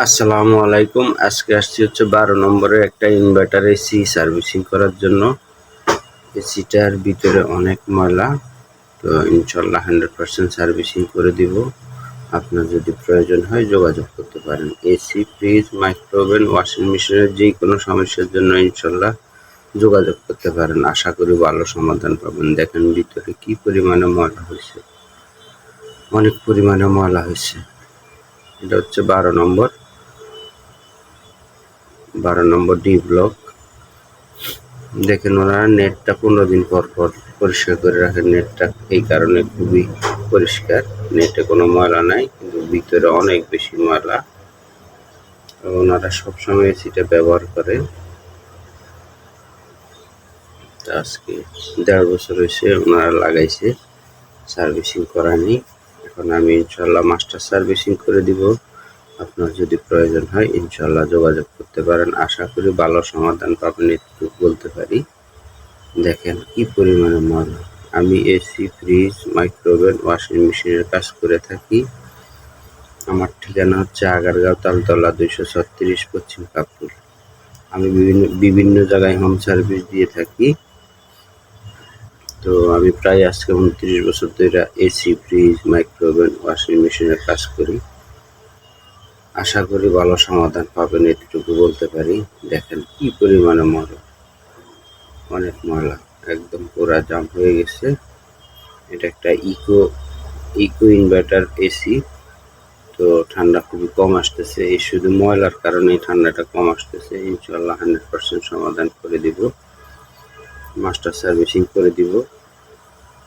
আসসালামু আলাইকুম। আজকে আসছি হচ্ছে 12 নম্বরের একটা ইনভার্টার এসি সার্ভিসিং করার জন্য। এসিটার ভিতরে অনেক ময়লা, তো ইনশাল্লাহ 100% সার্ভিসিং করে দিব। আপনার যদি প্রয়োজন হয় যোগাযোগ করতে পারেন। এসি, ফ্রিজ, মাইক্রোওভেন, ওয়াশিং মেশিনের যে কোনো সমস্যার জন্য ইনশাল্লাহ যোগাযোগ করতে পারেন। আশা করি ভালো সমাধান পাবেন। দেখেন ভিতরে কি পরিমাণে ময়লা হয়েছে, অনেক পরিমাণে ময়লা হয়েছে। এটা হচ্ছে 12 নম্বর ডি ব্লক। দেখেন ওনারা নেটটা 15 দিন পর পর পরিষ্কার করে রাখেন। নেটটা এই কারণে খুবই পরিষ্কার, নেটে কোনো ময়লা নাই, কিন্তু ভিতরে অনেক বেশি ময়লা। ওনারা সবসময় এসিটা ব্যবহার করে। আজকে 1.5 বছর হয়েছে ওনারা লাগাইছে, সার্ভিসিং করানি। এখন আমি ইনশাল্লাহ মাস্টার সার্ভিসিং করে দিব। আপনার যদি প্রয়োজন হয় ইনশাল্লাহ যোগাযোগ করতে পারেন। আশা করি ভালো সমাধান পাবেন, এটুকু বলতে পারি। দেখেন কি পরিমাণে ময়লা। আমি এসি, ফ্রিজ, মাইক্রোওভেন, ওয়াশিং মেশিনের কাজ করে থাকি। আমার ঠিকানা হচ্ছে আগারগাঁও, তালতলা 236, পশ্চিম কাপুর। আমি বিভিন্ন জায়গায় হোম সার্ভিস দিয়ে থাকি। তো আমি প্রায় আজকে 29 বছর ধরে এসি, ফ্রিজ, মাইক্রোওভেন, ওয়াশিং মেশিনের কাজ করি। আশা করি ভালো সমাধান পাবেন, এটুকু বলতে পারি। দেখেন কি পরিমাণে ময়লা, অনেক ময়লা, একদম পুরা জাম হয়ে গেছে। এটা একটা ইকো ইনভার্টার এসি। তো ঠান্ডা খুবই কম আসতেছে, এই শুধু ময়লার কারণে ঠান্ডাটা কম আসতেছে। ইনশাল্লাহ 100% সমাধান করে দিব, মাস্টার সার্ভিসিং করে দিব।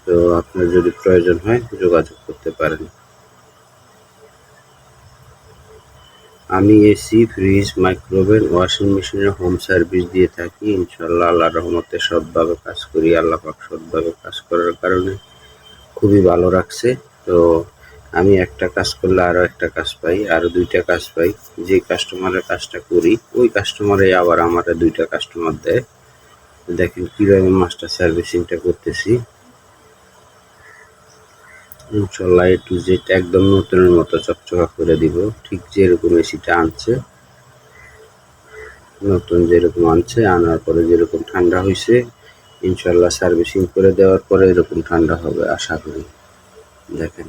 তো আপনার যদি প্রয়োজন হয় যোগাযোগ করতে পারেন। আমি এসি, ফ্রিজ, মাইক্রোওভেন, ওয়াশিং মেশিনের হোম সার্ভিস দিয়ে থাকি। ইনশাল্লাহ আল্লাহর রহমতে সৎভাবে কাজ করি। আল্লাহ পাক সৎভাবে কাজ করার কারণে খুবই ভালো রাখছে। তো আমি একটা কাজ করলে আরও একটা কাজ পাই, আরও 2টা কাজ পাই। যে কাস্টমারের কাজটা করি ওই কাস্টমারই আবার আমার 2টা কাস্টমার দেয়। দেখেন কীভাবে মাস্টার সার্ভিসিংটা করতেছি। ইনশাল্লাহ এ টু জেড একদম নতুনের মতো চকচকা করে দিব, ঠিক যেরকম এসিটা আনছে, নতুন যেরকম আনছে, আনার পরে যেরকম ঠান্ডা হয়েছে ইনশাল্লাহ সার্ভিসিং করে দেওয়ার পরে এরকম ঠান্ডা হবে আশা করি। দেখেন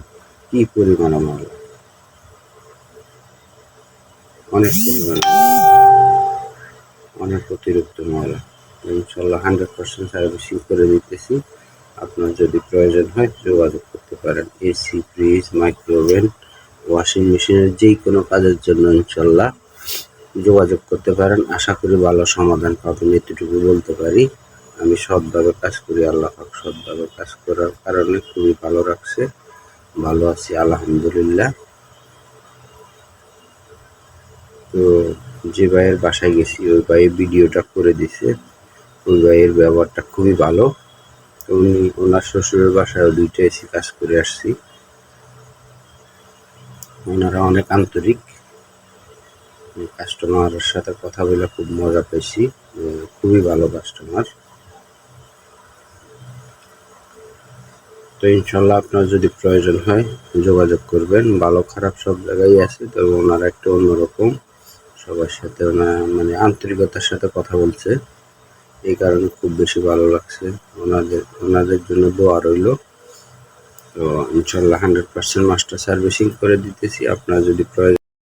কি পরিমাণে ময়লা, অনেক পরিমাণে, অনেক অতিরিক্ত ময়লা। ইনশাল্লাহ 100% সার্ভিসিং করে দিতেছি। আপনার যদি প্রয়োজন হয় যোগাযোগ করতে পারেন। এসি, ফ্রিজ, মাইক্রোওভেন, ওয়াশিং মেশিনের যে কোনো কাজের জন্য ইনশাল্লাহ যোগাযোগ করতে পারেন। আশা করি ভালো সমাধান পাবেন, এতটুকু বলতে পারি। আমি সৎভাবে কাজ করি, আল্লাহ পাক সৎভাবে কাজ করার কারণে খুবই ভালো রাখছে। ভালো আছি আলহামদুলিল্লাহ। তো যে ভাইয়ের বাসায় গেছি ওই ভাই ভিডিওটা করে দিছে। ওই ভাইয়ের ব্যবহারটা খুবই ভালো। উনি ওনার শ্বশুরের বাসায় 2টা এসি কাজ করে আসছি। ওনারা অনেক আন্তরিক, কাস্টমারের সাথে কথা বলে খুব মজা পেয়েছি। খুবই ভালো কাস্টমার। তো ইনশাল্লাহ আপনার যদি প্রয়োজন হয় যোগাযোগ করবেন। ভালো খারাপ সব জায়গায় আছে, তবে ওনারা একটা অন্যরকম, সবার সাথে মানে আন্তরিকতার সাথে কথা বলছে, এই কারণে খুব বেশি ভালো লাগছে। ওনাদের জন্য দোয়া রইল। তো ইনশাল্লাহ 100% মাস্টার সার্ভিসিং করে দিতেছি। আপনার যদি প্রয়োজন